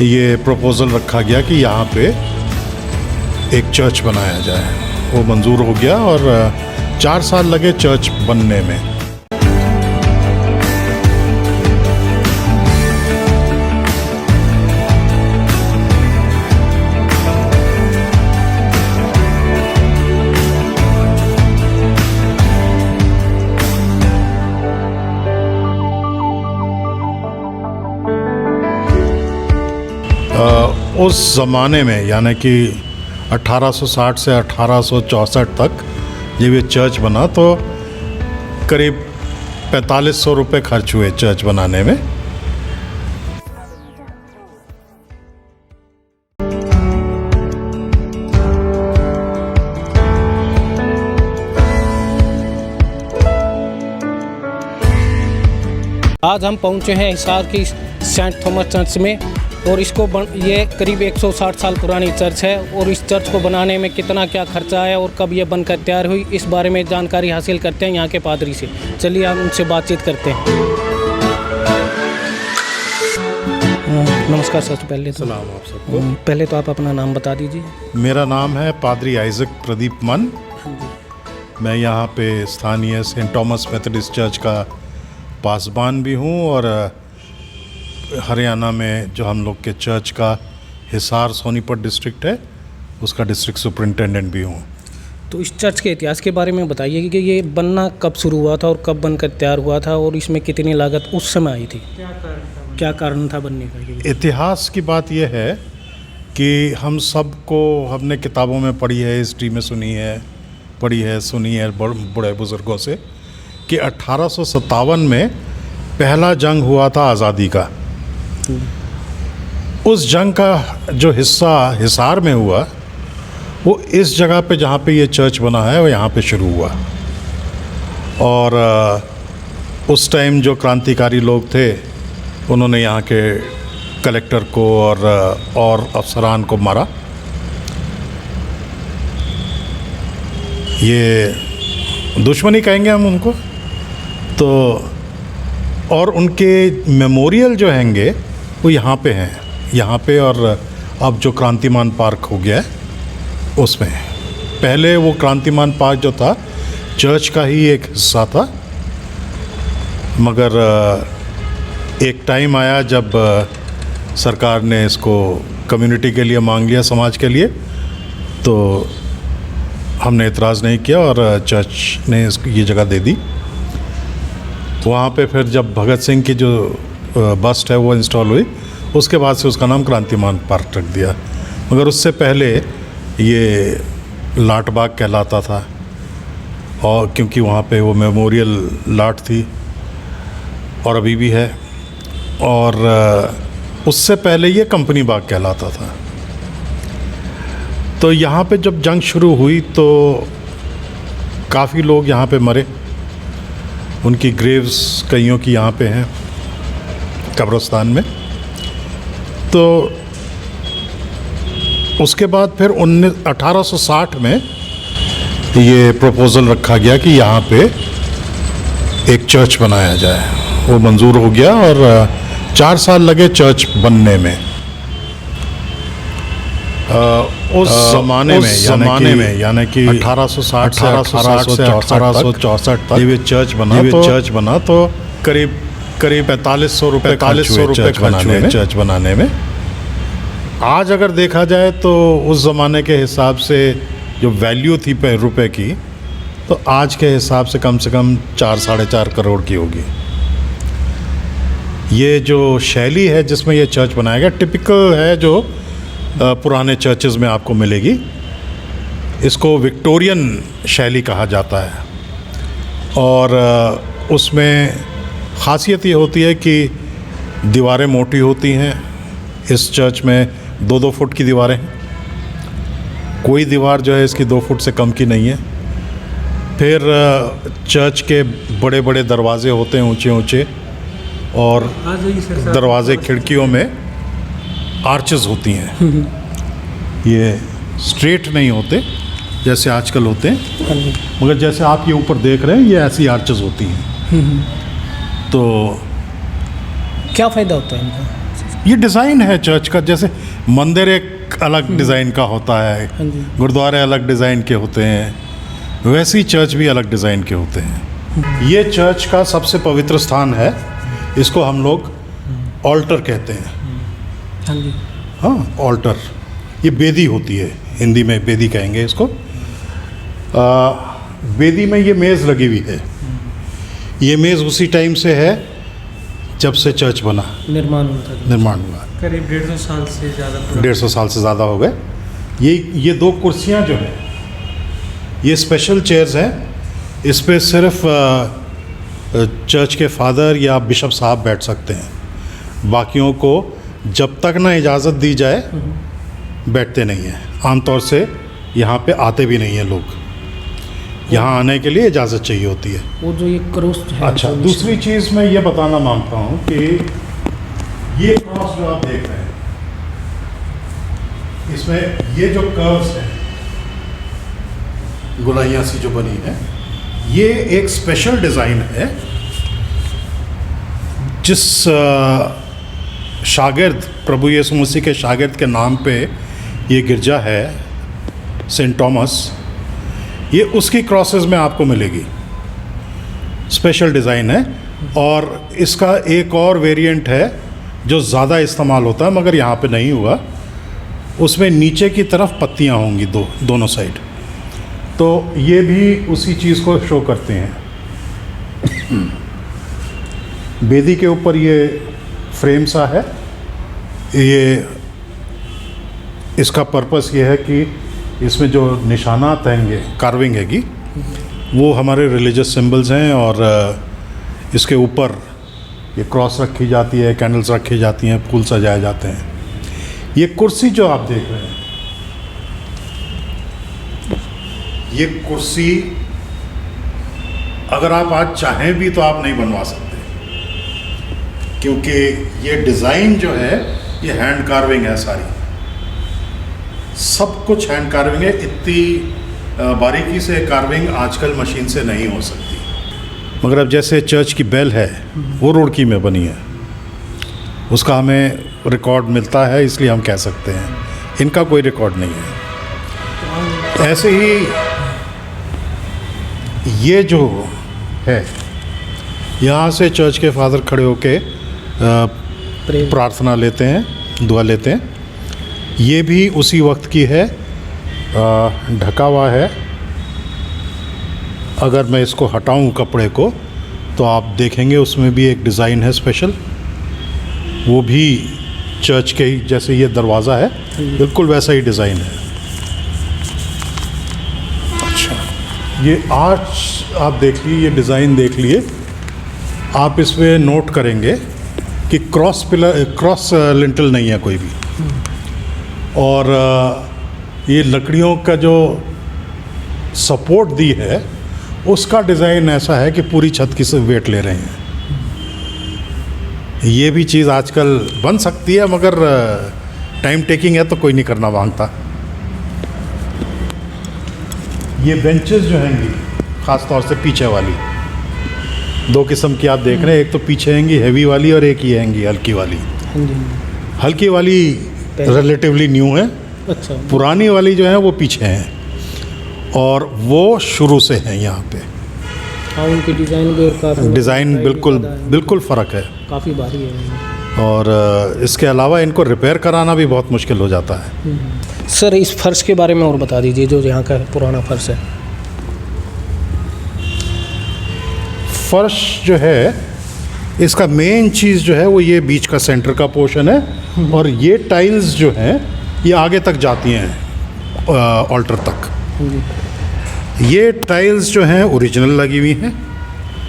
ये प्रपोज़ल रखा गया कि यहाँ पे एक चर्च बनाया जाए। वो मंजूर हो गया और 4 साल लगे चर्च बनने में। उस ज़माने में यानी कि 1860 से 1864 तक जब ये चर्च बना तो करीब 4500 रुपये खर्च हुए चर्च बनाने में। आज हम पहुंचे हैं हिसार की सेंट थॉमस चर्च में और ये करीब 160 साल पुरानी चर्च है और इस चर्च को बनाने में कितना क्या खर्चा आया और कब ये बनकर तैयार हुई, इस बारे में जानकारी हासिल करते हैं यहाँ के पादरी से। चलिए हम उनसे बातचीत करते हैं। नमस्कार सर। पहले तो सलाम आप सबको। पहले तो आप अपना नाम बता दीजिए। मेरा नाम है पादरी आइजक प्रदीप मन। मैं यहाँ पे स्थानीय सेंट थॉमस मेथोडिस्ट चर्च का पासबान भी हूँ और हरियाणा में जो हम लोग के चर्च का हिसार सोनीपत डिस्ट्रिक्ट है उसका डिस्ट्रिक्ट सुपरिटेंडेंट भी हूँ। तो इस चर्च के इतिहास के बारे में बताइए कि ये बनना कब शुरू हुआ था और कब बनकर तैयार हुआ था और इसमें कितनी लागत उस समय आई थी, क्या कारण था बनने का। इतिहास की बात यह है कि हम सबको हमने किताबों में पढ़ी है, हिस्ट्री में सुनी है बड़े बुज़ुर्गों से कि 1857 में पहला जंग हुआ था आज़ादी का। उस जंग का जो हिस्सा हिसार में हुआ वो इस जगह पे जहाँ पे ये चर्च बना है वो यहाँ पे शुरू हुआ। और उस टाइम जो क्रांतिकारी लोग थे उन्होंने यहाँ के कलेक्टर को और अफसरान को मारा। ये दुश्मनी कहेंगे हम उनको। तो और उनके मेमोरियल जो हैंगे वो यहाँ पे हैं, यहाँ पे। और अब जो क्रांतिमान पार्क हो गया है उसमें, पहले वो क्रांतिमान पार्क जो था चर्च का ही एक हिस्सा था, मगर एक टाइम आया जब सरकार ने इसको कम्युनिटी के लिए मांग लिया, समाज के लिए, तो हमने एतराज़ नहीं किया और चर्च ने इसको ये जगह दे दी। वहाँ पे फिर जब भगत सिंह की जो बस्ट है वो इंस्टॉल हुई, उसके बाद से उसका नाम क्रांतिमान पार्क रख दिया। मगर उससे पहले ये लाट बाग कहलाता था, और क्योंकि वहाँ पे वो मेमोरियल लाट थी और अभी भी है। और उससे पहले ये कंपनी बाग कहलाता था। तो यहाँ पे जब जंग शुरू हुई तो काफ़ी लोग यहाँ पे मरे। उनकी ग्रेव्स कईयों की यहाँ पे हैं कब्रिस्तान में। तो उसके बाद फिर 1860 में ये प्रपोज़ल रखा गया कि यहाँ पे एक चर्च बनाया जाए। वो मंजूर हो गया और 4 साल लगे चर्च बनने में। उस ज़माने में यानी कि 1860 से 1864 तक ये चर्च बना तो करीब 4500 रुपये चर्च बनाने में। आज अगर देखा जाए तो उस ज़माने के हिसाब से जो वैल्यू थी रुपए की, तो आज के हिसाब से कम 4-4.5 करोड़ की होगी। ये जो शैली है जिसमें ये चर्च बनाया गया टिपिकल है जो पुराने चर्चेज़ में आपको मिलेगी। इसको विक्टोरियन शैली कहा जाता है। और उसमें ख़ासियत ये होती है कि दीवारें मोटी होती हैं। इस चर्च में 2-2 फुट की दीवारें हैं। कोई दीवार जो है इसकी 2 फुट से कम की नहीं है। फिर चर्च के बड़े बड़े दरवाजे होते हैं, ऊंचे ऊंचे, और दरवाजे खिड़कियों में आर्चेस होती हैं। ये स्ट्रेट नहीं होते जैसे आजकल होते हैं, मगर जैसे आप ये ऊपर देख रहे हैं ये ऐसी आर्चेस होती हैं। तो क्या फ़ायदा होता है इनका? ये डिज़ाइन है चर्च का, जैसे मंदिर एक अलग डिज़ाइन का होता है, हाँ जी। गुरुद्वारे अलग डिज़ाइन के होते हैं, वैसे ही चर्च भी अलग डिज़ाइन के होते हैं। ये चर्च का सबसे पवित्र स्थान है, इसको हम लोग ऑल्टर कहते हैं। हाँ जी। हाँ, ऑल्टर, ये बेदी होती है, हिंदी में बेदी कहेंगे इसको। बेदी में ये मेज़ लगी हुई है। ये मेज़ उसी टाइम से है जब से चर्च बना, निर्माण हुआ। करीब 150 साल से ज़्यादा 150 साल से ज़्यादा हो गए। ये दो कुर्सियाँ जो हैं, ये स्पेशल चेयर्स हैं। इस पे सिर्फ चर्च के फादर या बिशप साहब बैठ सकते हैं, बाकियों को जब तक ना इजाज़त दी जाए बैठते नहीं हैं। आमतौर से यहाँ पे आते भी नहीं हैं लोग, यहाँ आने के लिए इजाज़त चाहिए होती है। वो जो ये क्रॉस है। अच्छा, दूसरी चीज़ मैं ये बताना मांगता हूँ कि ये क्रॉस जो आप देख रहे हैं, इसमें ये जो कर्व्स हैं, गोलाइयाँ सी जो बनी है, ये एक स्पेशल डिज़ाइन है। जिस शागिर्द, प्रभु यीशु मसीह के शागिर्द के नाम पे ये गिरजा है, सेंट थॉमस, ये उसकी क्रॉसेस में आपको मिलेगी। स्पेशल डिज़ाइन है। और इसका एक और वेरिएंट है जो ज़्यादा इस्तेमाल होता है मगर यहाँ पे नहीं हुआ, उसमें नीचे की तरफ पत्तियाँ होंगी दोनों साइड, तो ये भी उसी चीज़ को शो करते हैं। बेदी के ऊपर ये फ्रेम सा है। ये इसका पर्पस ये है कि इसमें जो निशानात हैंगे, कार्विंग हैगी, वो हमारे रिलीजियस सिंबल्स हैं। और इसके ऊपर ये क्रॉस रखी जाती है, कैंडल्स रखी जाती हैं, फूल सजाए जाते हैं। ये कुर्सी जो आप देख रहे हैं, ये कुर्सी अगर आप आज चाहें भी तो आप नहीं बनवा सकते, क्योंकि ये डिज़ाइन जो है ये हैंड कार्विंग है सारी, सब कुछ हैंड कार्विंग है। इतनी बारीकी से कार्विंग आजकल मशीन से नहीं हो सकती। मगर अब जैसे चर्च की बेल है, वो रुड़की में बनी है, उसका हमें रिकॉर्ड मिलता है, इसलिए हम कह सकते हैं। इनका कोई रिकॉर्ड नहीं है। ऐसे ही ये जो है, यहाँ से चर्च के फादर खड़े होके प्रार्थना लेते हैं, दुआ लेते हैं। ये भी उसी वक्त की है, ढका हुआ है। अगर मैं इसको हटाऊं कपड़े को तो आप देखेंगे उसमें भी एक डिज़ाइन है स्पेशल, वो भी चर्च के ही जैसे ये दरवाज़ा है, बिल्कुल वैसा ही डिज़ाइन है। अच्छा, ये आज आप देख लिए, ये डिज़ाइन देख लिए, आप इसमें नोट करेंगे कि क्रॉस लिंटल नहीं है कोई भी। और ये लकड़ियों का जो सपोर्ट दी है उसका डिज़ाइन ऐसा है कि पूरी छत की से वेट ले रहे हैं। ये भी चीज़ आजकल बन सकती है, मगर टाइम टेकिंग है तो कोई नहीं करना मांगता। ये बेंचेस जो हैंगी, ख़ास तौर से पीछे वाली, दो किस्म की आप देख रहे हैं, एक तो पीछे हैंगी हैवी वाली और एक ये हैंगी हल्की वाली। हल्की वाली रिलेटिवली न्यू है। अच्छा। पुरानी वाली जो है वो पीछे हैं और वो शुरू से हैं यहाँ पे। हाँ, उनकी डिज़ाइन भी काफ़ी, डिज़ाइन बिल्कुल फ़र्क है, काफ़ी भारी है। और इसके अलावा इनको रिपेयर कराना भी बहुत मुश्किल हो जाता है। सर, इस फर्श के बारे में और बता दीजिए, जो यहाँ का पुराना फर्श है। फर्श जो है, इसका मेन चीज़ जो है वो ये बीच का सेंटर का पोर्शन है, और ये टाइल्स जो हैं ये आगे तक जाती हैं ऑल्टर तक। ये टाइल्स जो हैं ओरिजिनल लगी हुई हैं।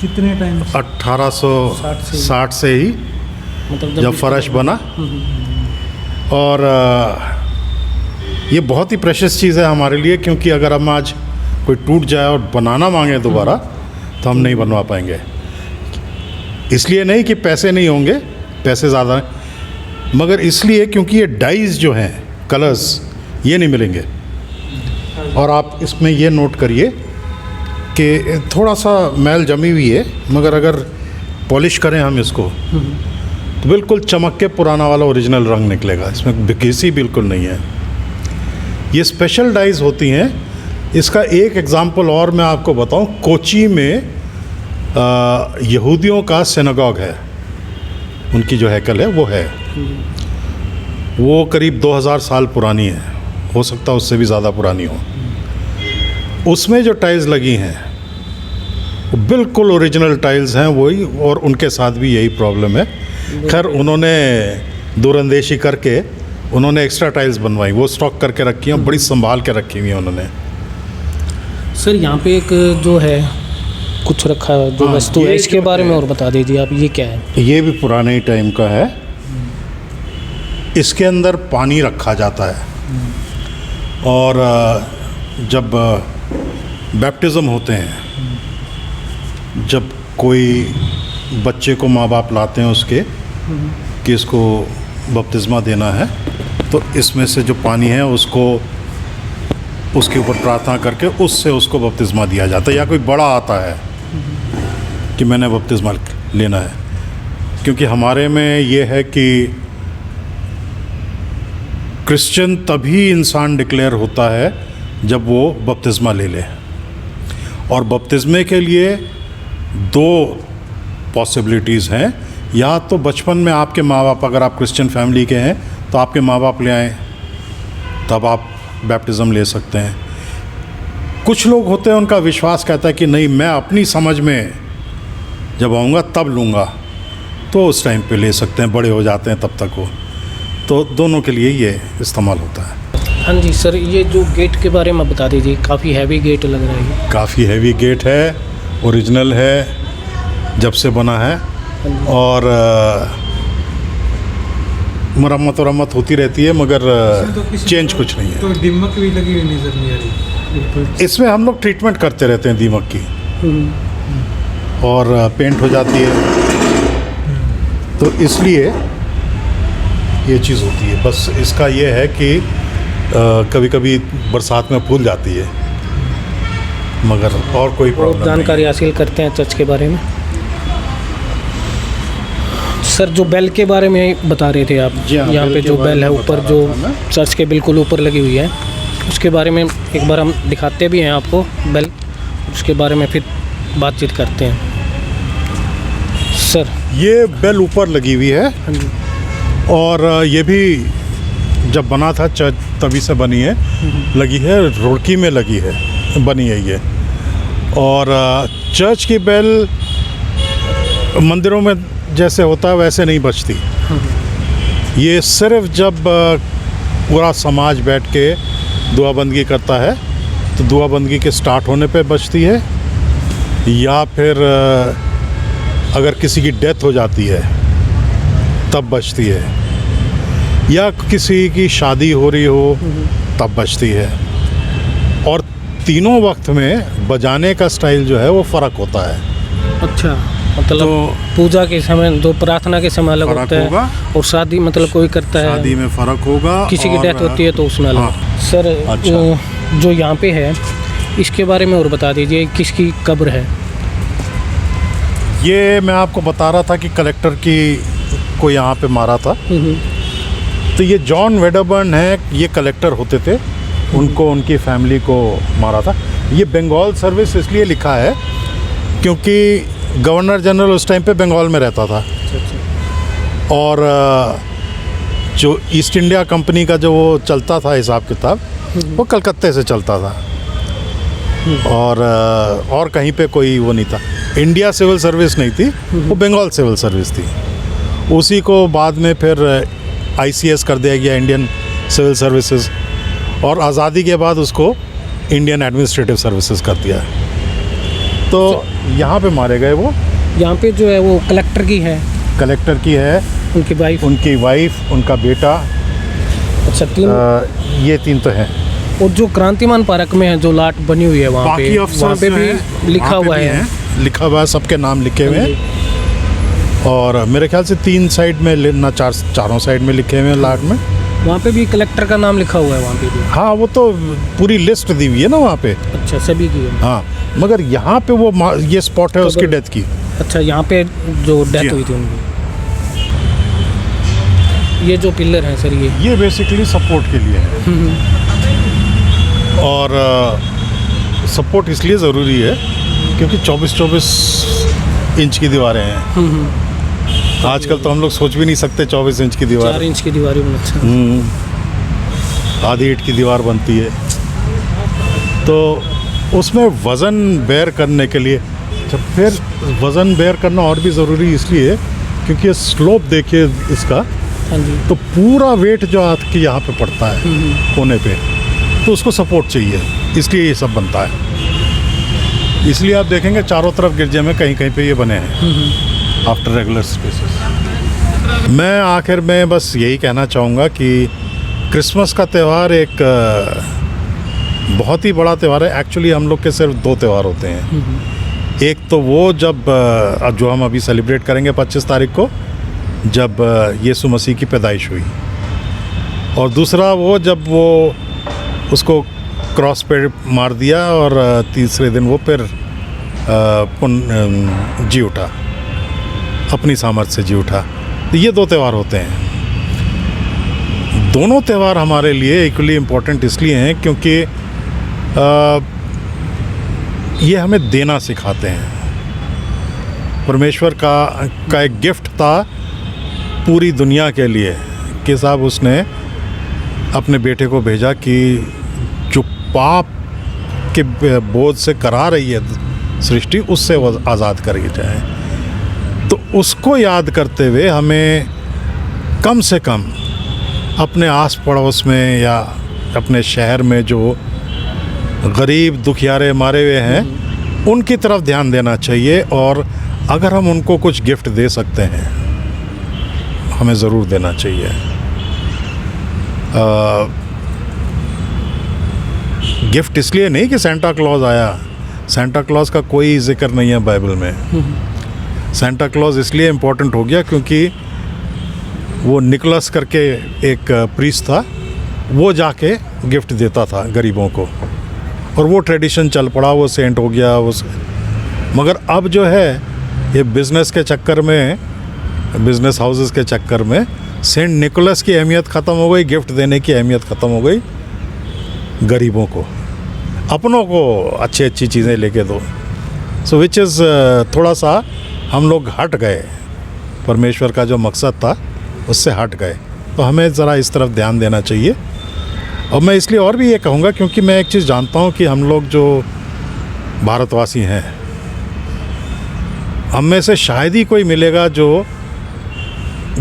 कितने टाइम? 1860 से ही, मतलब जब फर्श बना। और ये बहुत ही प्रेशियस चीज़ है हमारे लिए, क्योंकि अगर हम आज कोई टूट जाए और बनाना मांगे दोबारा तो हम नहीं बनवा पाएंगे। इसलिए नहीं कि पैसे नहीं होंगे, पैसे ज़्यादा हैं, मगर इसलिए क्योंकि ये डाइज जो हैं, कलर्स, ये नहीं मिलेंगे। और आप इसमें ये नोट करिए कि थोड़ा सा मैल जमी हुई है, मगर अगर पॉलिश करें हम इसको तो बिल्कुल चमक के पुराना वाला ओरिजिनल रंग निकलेगा, इसमें घिसी बिल्कुल नहीं है। ये स्पेशल डाइज होती हैं। इसका एक एग्जांपल और मैं आपको बताऊं, कोची में यहूदियों का सिनेगॉग है, उनकी जो हैकल है वो है, वो करीब 2000 साल पुरानी है, हो सकता है उससे भी ज़्यादा पुरानी हो। उसमें जो टाइल्स लगी हैं वो बिल्कुल ओरिजिनल टाइल्स हैं वही, और उनके साथ भी यही प्रॉब्लम है। खैर उन्होंने दूरअंदेशी करके उन्होंने एक्स्ट्रा टाइल्स बनवाई, वो स्टॉक करके रखी हैं, बड़ी संभाल के रखी हुई हैं उन्होंने। सर यहाँ पे एक जो है कुछ रखा है जो वस्तु है, इसके बारे में और बता दीजिए आप, ये क्या है? ये भी पुराने ही टाइम का है। इसके अंदर पानी रखा जाता है और जब बैप्टिज़म होते हैं, जब कोई बच्चे को माँ बाप लाते हैं उसके कि इसको बपतिस्मा देना है, तो इसमें से जो पानी है उसको उसके ऊपर प्रार्थना करके उससे उसको बपतिस्मा दिया जाता है। या कोई बड़ा आता है कि मैंने बपतिस्मा लेना है, क्योंकि हमारे में ये है कि क्रिश्चियन तभी इंसान डिक्लेयर होता है जब वो बपतिस्मा ले ले। और बपतिस्मे के लिए 2 पॉसिबिलिटीज़ हैं, या तो बचपन में आपके माँ बाप, अगर आप क्रिश्चियन फैमिली के हैं तो आपके माँ बाप ले आएँ, तब आप बैप्टिज़म ले सकते हैं। कुछ लोग होते हैं उनका विश्वास कहता है कि नहीं, मैं अपनी समझ में जब आऊँगा तब लूँगा, तो उस टाइम पे ले सकते हैं, बड़े हो जाते हैं तब तक वो। तो दोनों के लिए ये इस्तेमाल होता है। हाँ जी सर, ये जो गेट के बारे में बता दीजिए, काफ़ी हैवी गेट लग रहा है। काफ़ी हैवी गेट है, ओरिजिनल है, जब से बना है, और मरम्मत होती रहती है, मगर चेंज कुछ नहीं है। तो दीमक भी लगी हुई नजर नहीं आ रही इसमें हम लोग ट्रीटमेंट करते रहते हैं दीमक की, और पेंट हो जाती है, तो इसलिए ये चीज़ होती है। बस इसका ये है कि कभी कभी बरसात में फूल जाती है, मगर और कोई प्रॉब्लम नहीं। जानकारी हासिल करते हैं चर्च के बारे में। सर जो बेल के बारे में बता रहे थे आप, यहाँ पे जो बेल है ऊपर, जो चर्च के बिल्कुल ऊपर लगी हुई है, उसके बारे में एक बार हम दिखाते भी हैं आपको बेल, उसके बारे में फिर बातचीत करते हैं। सर ये बेल ऊपर लगी हुई है, और ये भी जब बना था चर्च तभी से बनी है, लगी है, रुड़की में लगी है, बनी है ये। और चर्च की बेल मंदिरों में जैसे होता है वैसे नहीं बजती, ये सिर्फ जब पूरा समाज बैठ के दुआबंदगी करता है तो दुआबंदगी के स्टार्ट होने पे बजती है, या फिर अगर किसी की डेथ हो जाती है तब बजती है, या किसी की शादी हो रही हो तब बजती है। और तीनों वक्त में बजाने का स्टाइल जो है वो फ़र्क होता है। अच्छा, मतलब तो पूजा के समय, जो प्रार्थना के समय अलग होता है, और शादी मतलब कोई करता है, शादी में फ़र्क होगा, किसी की डेथ होती है तो उसमें अलग। हाँ। सर अच्छा। जो यहाँ पे है इसके बारे में और बता दीजिए, किसकी कब्र है? ये मैं आपको बता रहा था कि कलेक्टर की को यहाँ पे मारा था, तो ये जॉन वेडरबर्न है, ये कलेक्टर होते थे, उनको उनकी फैमिली को मारा था। ये बंगाल सर्विस इसलिए लिखा है क्योंकि गवर्नर जनरल उस टाइम पे बंगाल में रहता था, और जो ईस्ट इंडिया कंपनी का जो वो चलता था हिसाब किताब, वो कलकत्ते से चलता था, और कहीं पे कोई वो नहीं था। इंडिया सिविल सर्विस नहीं थी, वो बंगाल सिविल सर्विस थी। उसी को बाद में फिर ICS कर दिया गया, इंडियन सिविल सर्विसेज, और आज़ादी के बाद उसको इंडियन एडमिनिस्ट्रेटिव सर्विसेज कर दिया। तो यहाँ पे मारे गए वो। यहाँ पे जो है वो कलेक्टर की है, कलेक्टर की है, उनकी वाइफ, उनका बेटा। अच्छा, 3 ये 3 तो हैं। और जो क्रांतिमान पार्क में है जो लाट बनी हुई है वहाँ पे, वहाँ पे भी लिखा हुआ है, लिखा हुआ है, सबके नाम लिखे हुए हैं। और मेरे ख्याल से 3 साइड में ना चारों साइड में लिखे हुए हैं लाट में। वहाँ पे भी कलेक्टर का नाम लिखा हुआ है वहाँ पे भी। हाँ, वो तो पूरी लिस्ट दी हुई है ना वहाँ पे। अच्छा, सभी की है। हाँ, मगर यहाँ पे वो ये स्पॉट है उसकी डेथ की। अच्छा, यहाँ पे जो डेथ हुई थी उनकी। ये जो पिलर हैं सर ये बेसिकली सपोर्ट के लिए है। और सपोर्ट इसलिए ज़रूरी है क्योंकि 24-24 इंच की दीवारें हैं। आजकल तो हम लोग सोच भी नहीं सकते 24 इंच की 4 दीवार, इंच की दीवारें आधी ईंट की दीवार बनती है। तो उसमें वज़न बेयर करने के लिए, जब फिर वज़न बेयर करना और भी ज़रूरी इसलिए क्योंकि ये स्लोप देखिए इसका, हाँ जी। तो पूरा वेट जो आपके यहाँ पे पड़ता है कोने पे, तो उसको सपोर्ट चाहिए, इसलिए ये सब बनता है। इसलिए आप देखेंगे चारों तरफ गिरजे में कहीं कहीं पे ये बने हैं आफ्टर रेगुलर स्पेसेस। मैं आखिर में बस यही कहना चाहूँगा कि क्रिसमस का त्यौहार एक बहुत ही बड़ा त्यौहार है। एक्चुअली हम लोग के सिर्फ 2 त्यौहार होते हैं। एक तो वो जब जो हम अभी सेलिब्रेट करेंगे 25 तारीख को, जब यीशु मसीह की पैदाइश हुई, और दूसरा वो जब वो उसको क्रॉस पे मार दिया और तीसरे दिन वो फिर जी उठा, अपनी सामर्थ्य से जी उठा। तो ये 2 त्यौहार होते हैं। दोनों त्यौहार हमारे लिए इक्वली इम्पोर्टेंट इसलिए हैं क्योंकि ये हमें देना सिखाते हैं। परमेश्वर का एक गिफ्ट था पूरी दुनिया के लिए कि साहब उसने अपने बेटे को भेजा कि जो पाप के बोझ से करा रही है सृष्टि, उससे वो आज़ाद करी जाए। तो उसको याद करते हुए हमें कम से कम अपने आस पड़ोस में या अपने शहर में जो गरीब दुखियारे मारे हुए हैं उनकी तरफ ध्यान देना चाहिए, और अगर हम उनको कुछ गिफ्ट दे सकते हैं हमें ज़रूर देना चाहिए। गिफ्ट इसलिए नहीं कि सेंटा क्लॉज आया, सेंटा क्लॉज का कोई जिक्र नहीं है बाइबल में। सेंटा क्लॉज इसलिए इम्पोर्टेंट हो गया क्योंकि वो निकोलस करके एक प्रीस्ट था, वो जाके गिफ्ट देता था गरीबों को, और वो ट्रेडिशन चल पड़ा, वो सेंट हो गया वो। मगर अब जो है ये बिज़नेस के चक्कर में, बिज़नेस हाउसेस के चक्कर में सेंट निकोलस की अहमियत ख़त्म हो गई, गिफ्ट देने की अहमियत ख़त्म हो गई। गरीबों को, अपनों को अच्छी चीज़ें लेके दो। सो विच इज़ थोड़ा सा हम लोग हट गए, परमेश्वर का जो मकसद था उससे हट गए। तो हमें ज़रा इस तरफ ध्यान देना चाहिए। और मैं इसलिए और भी ये कहूँगा क्योंकि मैं एक चीज़ जानता हूँ कि हम लोग जो भारतवासी हैं, हम में से शायद ही कोई मिलेगा जो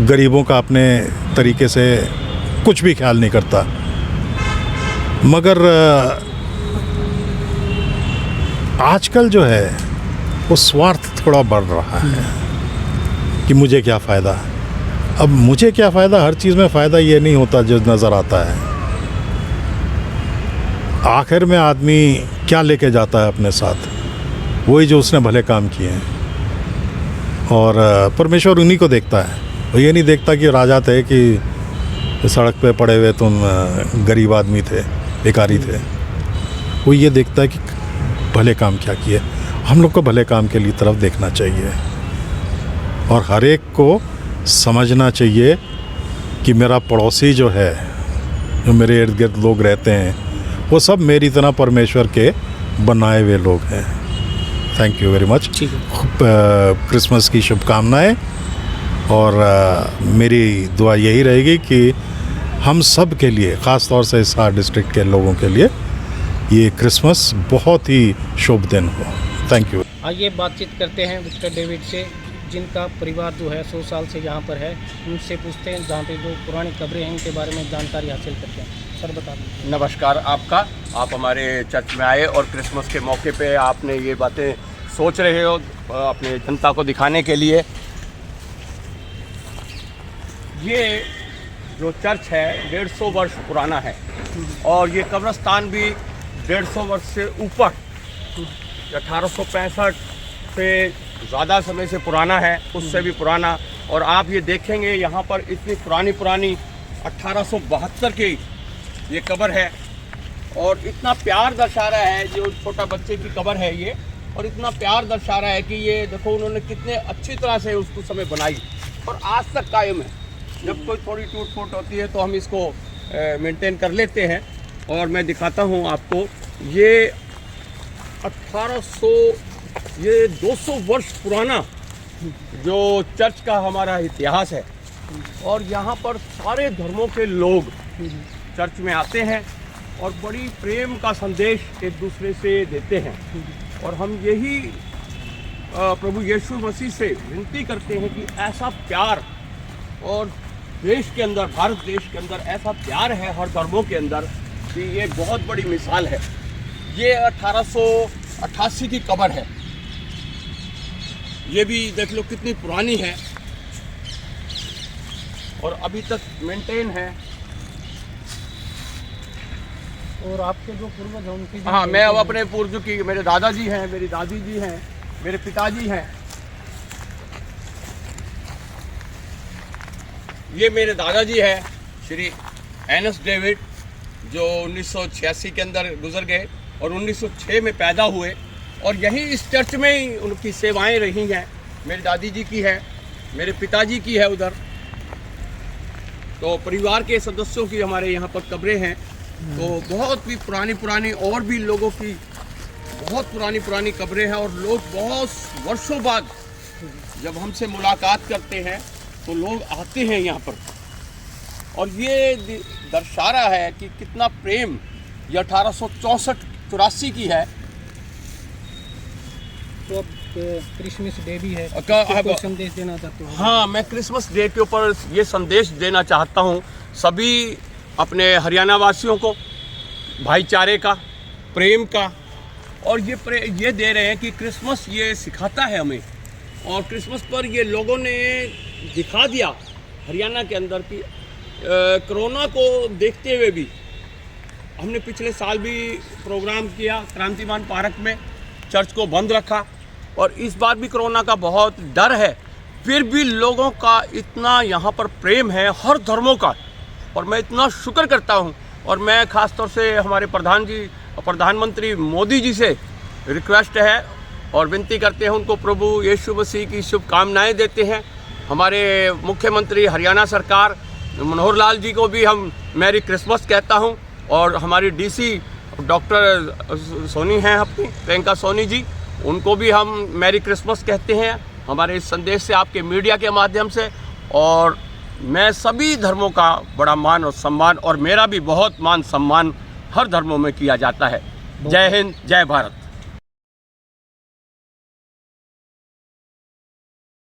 गरीबों का अपने तरीके से कुछ भी ख्याल नहीं करता। मगर आजकल जो है वो स्वार्थ थोड़ा बढ़ रहा है कि मुझे क्या फ़ायदा। अब मुझे क्या फ़ायदा, हर चीज़ में फ़ायदा ये नहीं होता जो नज़र आता है। आखिर में आदमी क्या लेके जाता है अपने साथ, वही जो उसने भले काम किए हैं। और परमेश्वर उन्हीं को देखता है, वो ये नहीं देखता कि राजा थे कि सड़क पे पड़े हुए तुम गरीब आदमी थे, भिखारी थे। वो ये देखता है कि भले काम क्या किए। हम लोग को भले काम के लिए तरफ देखना चाहिए, और हर एक को समझना चाहिए कि मेरा पड़ोसी जो है, जो मेरे इर्द गिर्द लोग रहते हैं, वो सब मेरी तरह परमेश्वर के बनाए हुए लोग हैं। Thank you very much. Christmas की शुभकामनाएं, और मेरी दुआ यही रहेगी कि हम सब के लिए, ख़ास तौर से हिसार डिस्ट्रिक्ट के लोगों के लिए, ये क्रिसमस बहुत ही शुभ दिन हो। Thank you. आइए बातचीत करते हैं विक्टर डेविड से, जिनका परिवार जो है 100 साल से यहाँ पर है। उनसे पूछते हैं जहाँ पे जो पुरानी कब्रें हैं उनके बारे में जानकारी हासिल करते हैं। सर बता दीजिए। नमस्कार आपका, आप हमारे चर्च में आए और क्रिसमस के मौके पे आपने ये बातें सोच रहे हो अपने जनता को दिखाने के लिए। ये जो चर्च है 150 वर्ष पुराना है, और ये कब्रिस्तान भी 150 वर्ष से ऊपर, 1865 से ज़्यादा समय से पुराना है, उससे भी पुराना। और आप ये देखेंगे यहाँ पर इतनी पुरानी 1872 की ये कब्र है, और इतना प्यार दर्शा रहा है, जो छोटा बच्चे की कब्र है ये, और इतना प्यार दर्शा रहा है कि ये देखो उन्होंने कितने अच्छी तरह से उसको समय बनाई और आज तक कायम है। जब कोई थोड़ी टूट फूट होती है तो हम इसको मेंटेन कर लेते हैं। और मैं दिखाता हूँ आपको, ये 1800 ये 200 वर्ष पुराना जो चर्च का हमारा इतिहास है। और यहाँ पर सारे धर्मों के लोग चर्च में आते हैं और बड़ी प्रेम का संदेश एक दूसरे से देते हैं। और हम यही प्रभु यीशु मसीह से विनती करते हैं कि ऐसा प्यार, और देश के अंदर, भारत देश के अंदर ऐसा प्यार है हर धर्मों के अंदर कि ये बहुत बड़ी मिसाल है। ये 1888 की कब्र है, ये भी देख लो कितनी पुरानी है और अभी तक मेंटेन है। और आपके जो पूर्वज हैं उनकी भी हाँ, मैं अब अपने पूर्वजों की, मेरे दादाजी हैं, मेरी दादी जी हैं, मेरे पिताजी हैं। ये मेरे दादाजी हैं श्री एनएस डेविड, जो 1986 के अंदर गुजर गए और 1906 में पैदा हुए और यहीं इस चर्च में ही उनकी सेवाएं रही हैं। मेरी दादी जी की है, मेरे पिताजी की है उधर। तो परिवार के सदस्यों की हमारे यहाँ पर कब्रें हैं। तो बहुत भी पुरानी और भी लोगों की बहुत पुरानी कब्रें हैं। और लोग बहुत वर्षों बाद जब हमसे मुलाकात करते हैं तो लोग आते हैं यहाँ पर, और ये दर्शा रहा है कि कितना प्रेम। ये 1864-84 की है। तो अब क्रिसमस डे भी है, का- तो कोई संदेश देना चाहते हो? हाँ, मैं क्रिसमस डे के ऊपर ये संदेश देना चाहता हूँ सभी अपने हरियाणा वासियों को, भाईचारे का, प्रेम का। और ये दे रहे हैं कि क्रिसमस ये सिखाता है हमें। और क्रिसमस पर ये लोगों ने दिखा दिया हरियाणा के अंदर कि कोरोना को देखते हुए भी हमने पिछले साल भी प्रोग्राम किया क्रांतिमान पार्क में, चर्च को बंद रखा। और इस बार भी कोरोना का बहुत डर है, फिर भी लोगों का इतना यहाँ पर प्रेम है हर धर्मों का। और मैं इतना शुक्र करता हूँ। और मैं ख़ास तौर से हमारे प्रधानमंत्री मोदी जी से रिक्वेस्ट है और विनती करते हैं, उनको प्रभु यीशु मसीह की शुभकामनाएं देते हैं। हमारे मुख्यमंत्री हरियाणा सरकार मनोहर लाल जी को भी हम मैरी क्रिसमस कहता हूँ। और हमारी डीसी डॉक्टर सोनी हैं अपनी, प्रियंका सोनी जी, उनको भी हम मैरी क्रिसमस कहते हैं हमारे इस संदेश से, आपके मीडिया के माध्यम से। और मैं सभी धर्मों का बड़ा मान और सम्मान, और मेरा भी बहुत मान सम्मान हर धर्मों में किया जाता है। जय हिंद, जय भारत।